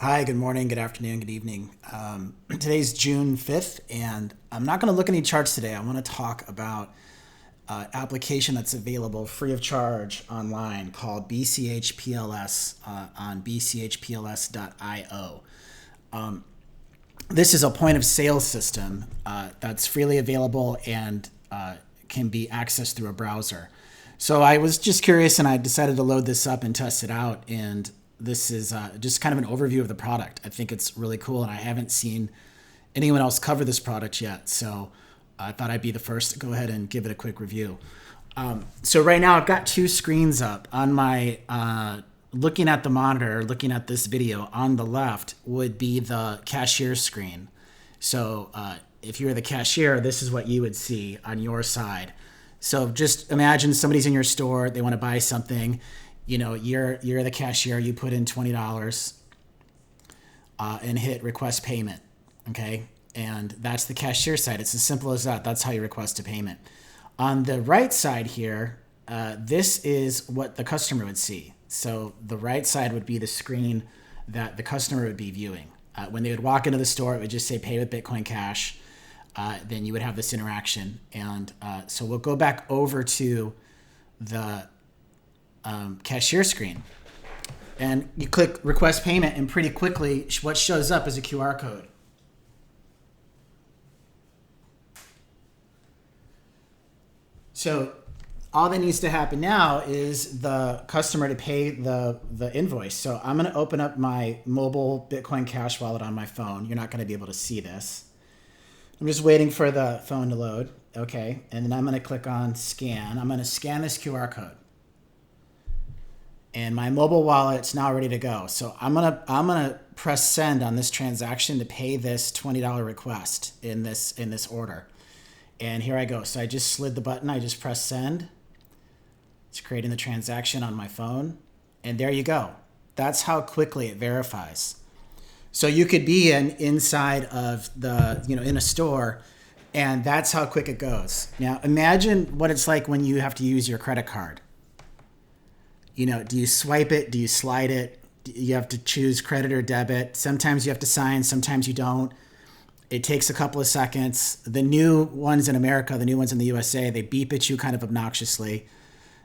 Hi, good morning, good afternoon, good evening. Today's June 5th, and I'm not going to look at any charts today. I want to talk about an application that's available free of charge online called BCHPLS on bchpls.io. This is a point of sale system that's freely available and can be accessed through a browser. So I was just curious and I decided to load this up and test it out. And this is just kind of an overview of the product. I think it's really cool and I haven't seen anyone else cover this product yet. So I thought I'd be the first to go ahead and give it a quick review. So right now I've got two screens up on my looking at the monitor, looking at this video. On the left would be the cashier screen. So if you're the cashier, this is what you would see on your side. So just imagine somebody's in your store, they want to buy something. You know, you're the cashier, you put in $20 and hit request payment, okay? And that's the cashier side. It's as simple as that. That's how you request a payment. On the right side here, this is what the customer would see. So the right side would be the screen that the customer would be viewing. When they would walk into the store, it would just say pay with Bitcoin Cash. Then you would have this interaction. And so we'll go back over to the cashier screen. And you click request payment, and pretty quickly what shows up is a QR code. So all that needs to happen now is the customer to pay the invoice. So I'm going to open up my mobile Bitcoin Cash wallet on my phone. You're not going to be able to see this. I'm just waiting for the phone to load. Okay. And then I'm going to click on scan. I'm going to scan this QR code. And my mobile wallet's now ready to go. So I'm gonna press send on this transaction to pay this $20 request in this order. And here I go. So I just slid the button. I just press send. It's creating the transaction on my phone. And there you go. That's how quickly it verifies. So you could be inside of in a store, and that's how quick it goes. Now imagine what it's like when you have to use your credit card. You know, do you swipe it? Do you slide it? You have to choose credit or debit. Sometimes you have to sign, sometimes you don't. It takes a couple of seconds. The new ones in America, the new ones in the USA, they beep at you kind of obnoxiously.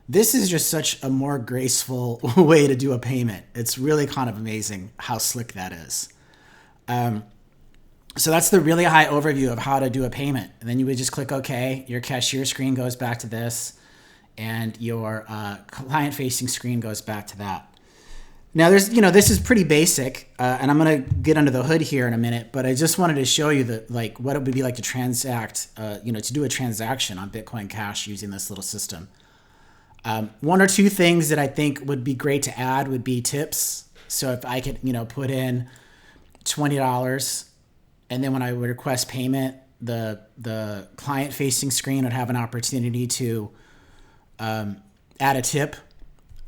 This is just such a more graceful way to do a payment. It's really kind of amazing how slick that is. So that's the really high overview of how to do a payment. And then you would just click OK. Your cashier screen goes back to this. And your client-facing screen goes back to that. Now, this is pretty basic, and I'm going to get under the hood here in a minute. But I just wanted to show you what it would be like to transact, to do a transaction on Bitcoin Cash using this little system. One or two things that I think would be great to add would be tips. So if I could, put in $20, and then when I would request payment, the client-facing screen would have an opportunity to add a tip.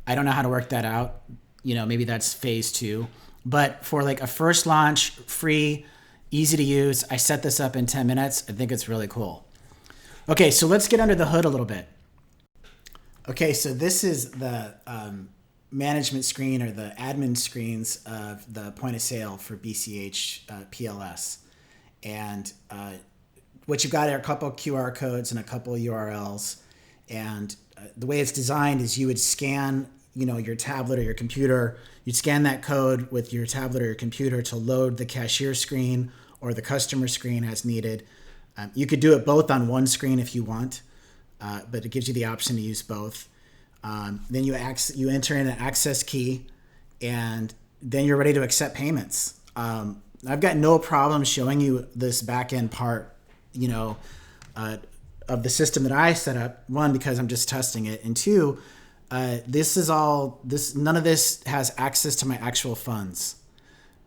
I don't know how to work that out. Maybe that's phase 2. But for like a first launch, free, easy to use, I set this up in 10 minutes. I think it's really cool. Okay, so let's get under the hood a little bit. Okay, so this is the management screen or the admin screens of the point of sale for BCH PLS. And what you've got are a couple QR codes and a couple URLs. And the way it's designed is you would scan, your tablet or your computer. You'd scan that code with your tablet or your computer to load the cashier screen or the customer screen as needed. You could do it both on one screen if you want, but it gives you the option to use both. Then you enter in an access key, and then you're ready to accept payments. I've got no problem showing you this back end part, of the system that I set up. One, because I'm just testing it, and two, none of this has access to my actual funds.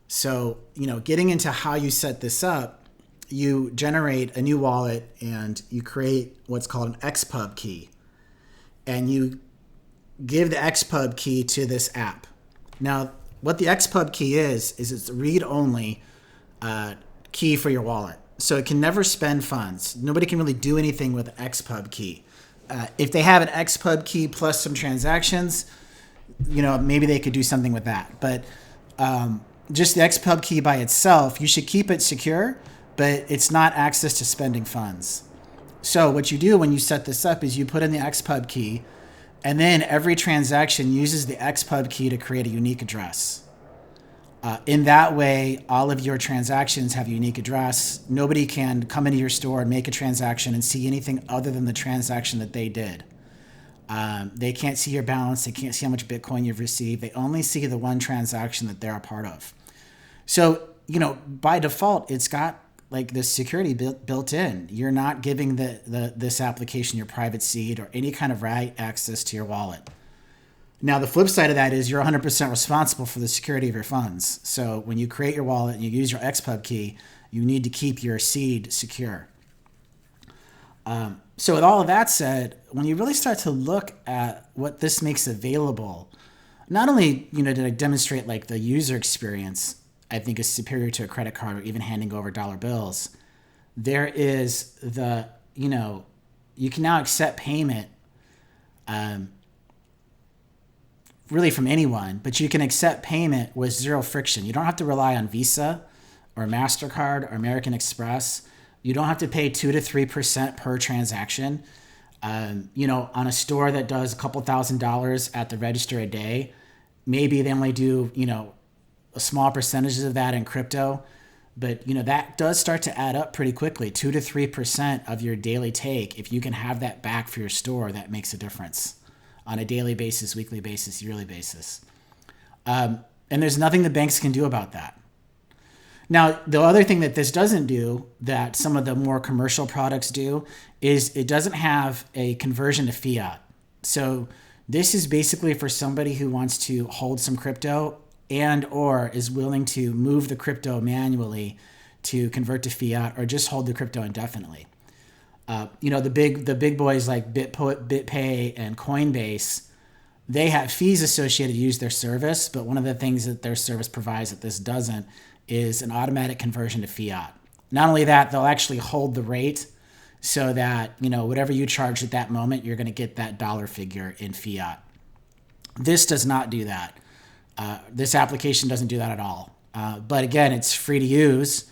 So, getting into how you set this up, you generate a new wallet and you create what's called an XPub key, and you give the XPub key to this app. Now, what the XPub key is it's a read-only key for your wallet. So it can never spend funds. Nobody can really do anything with an XPub key. If they have an XPub key plus some transactions, maybe they could do something with that. But just the XPub key by itself, you should keep it secure, but it's not access to spending funds. So what you do when you set this up is you put in the XPub key, and then every transaction uses the XPub key to create a unique address. In that way, all of your transactions have a unique address. Nobody can come into your store and make a transaction and see anything other than the transaction that they did. They can't see your balance. They can't see how much Bitcoin you've received. They only see the one transaction that they're a part of. So, by default, it's got like this security built in. You're not giving this application your private seed or any kind of right access to your wallet. Now, the flip side of that is you're 100% responsible for the security of your funds. So when you create your wallet and you use your XPub key, you need to keep your seed secure. So with all of that said, when you really start to look at what this makes available, not only did I demonstrate like the user experience, I think is superior to a credit card or even handing over dollar bills. There is you can now accept payment really from anyone, but you can accept payment with zero friction. You don't have to rely on Visa or MasterCard or American Express. You don't have to pay 2 to 3% per transaction. On a store that does a couple $1,000s at the register a day, maybe they only do, a small percentage of that in crypto, but that does start to add up pretty quickly. 2 to 3% of your daily take, if you can have that back for your store, that makes a difference on a daily basis, weekly basis, yearly basis. And there's nothing the banks can do about that. Now, the other thing that this doesn't do that some of the more commercial products do is it doesn't have a conversion to fiat. So this is basically for somebody who wants to hold some crypto and or is willing to move the crypto manually to convert to fiat or just hold the crypto indefinitely. The big boys like BitPay and Coinbase, they have fees associated to use their service, but one of the things that their service provides that this doesn't is an automatic conversion to fiat. Not only that, they'll actually hold the rate so that, whatever you charge at that moment, you're going to get that dollar figure in fiat. This does not do that. This application doesn't do that at all. But again, it's free to use.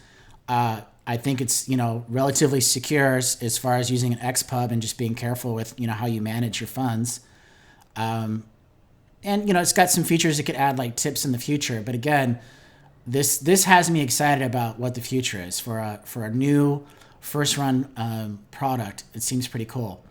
I think it's, relatively secure as far as using an XPub and just being careful with, how you manage your funds. And, it's got some features that could add like tips in the future. But again, this has me excited about what the future is for a new first run product. It seems pretty cool.